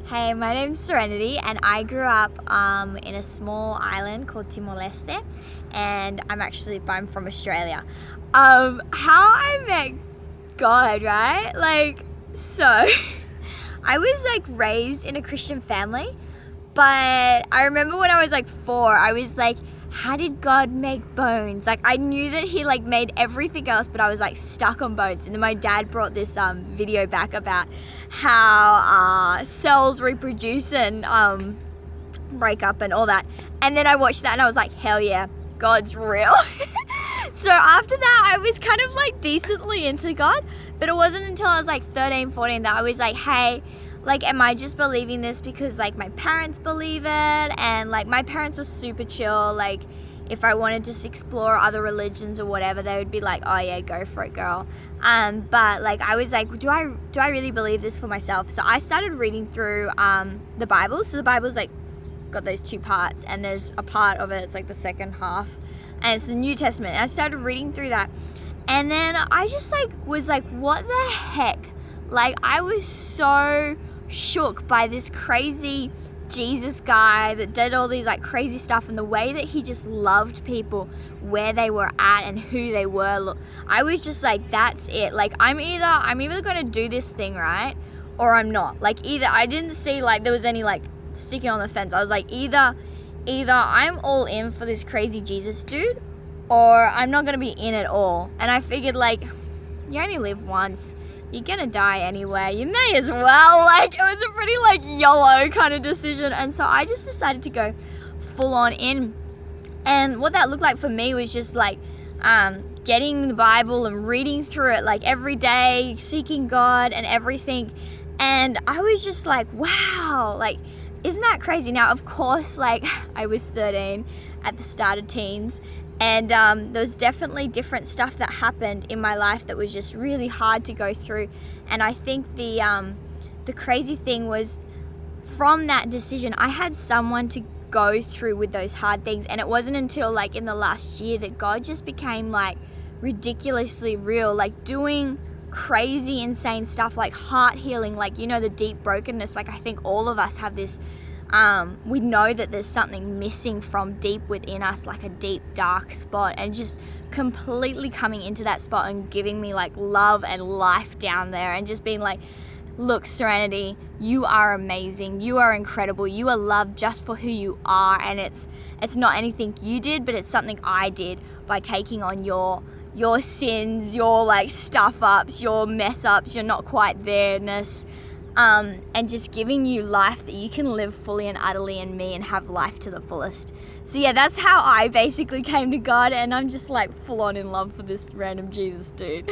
Hey, my name's Serenity, and I grew up in a small island called Timor-Leste, and I'm from Australia. How I met God, right? I was raised in a Christian family, but I remember when I was 4, I was like, how did God make bones? I knew that he made everything else, but I was stuck on bones. And then my dad brought this video back about how cells reproduce and break up and all that. And then I watched that and I was like, hell yeah, God's real. So after that, I was kind of decently into God, but it wasn't until I was 13, 14 that I was like, hey, am I just believing this because my parents believe it? And my parents were super chill. If I wanted to just explore other religions or whatever, they would be like, oh yeah, go for it, girl. But I was like, do I really believe this for myself? So I started reading through the Bible. So the Bible's got those 2 parts, and there's a part of it, it's the second half, and it's the New Testament. And I started reading through that, and then I just was what the heck? I was so shook by this crazy Jesus guy that did all these crazy stuff, and the way that he just loved people where they were at and who they were. Look, I was just that's it. I'm either gonna do this thing, right, or I'm not. Either I didn't see there was any sticking on the fence. I was either I'm all in for this crazy Jesus dude, or I'm not gonna be in at all. And I figured you only live once, you're gonna die anyway, you may as well. It was a pretty YOLO kind of decision. And so I just decided to go full on in. And what that looked like for me was just getting the Bible and reading through it every day, seeking God and everything. And I was just wow, isn't that crazy? Now, of course, I was 13 at the start of teens, and there was definitely different stuff that happened in my life that was just really hard to go through. And I think the crazy thing was, from that decision, I had someone to go through with those hard things. And it wasn't until in the last year that God just became ridiculously real, doing crazy insane stuff, heart healing, the deep brokenness. I think all of us have this, we know that there's something missing from deep within us, a deep dark spot, and just completely coming into that spot and giving me love and life down there, and just being look, Serenity, you are amazing, you are incredible, you are loved just for who you are. And it's not anything you did, but it's something I did by taking on your sins, your stuff ups, your mess ups, your not quite there-ness, and just giving you life that you can live fully and utterly in me and have life to the fullest. So yeah, that's how I basically came to God, and I'm just full on in love for this random Jesus dude.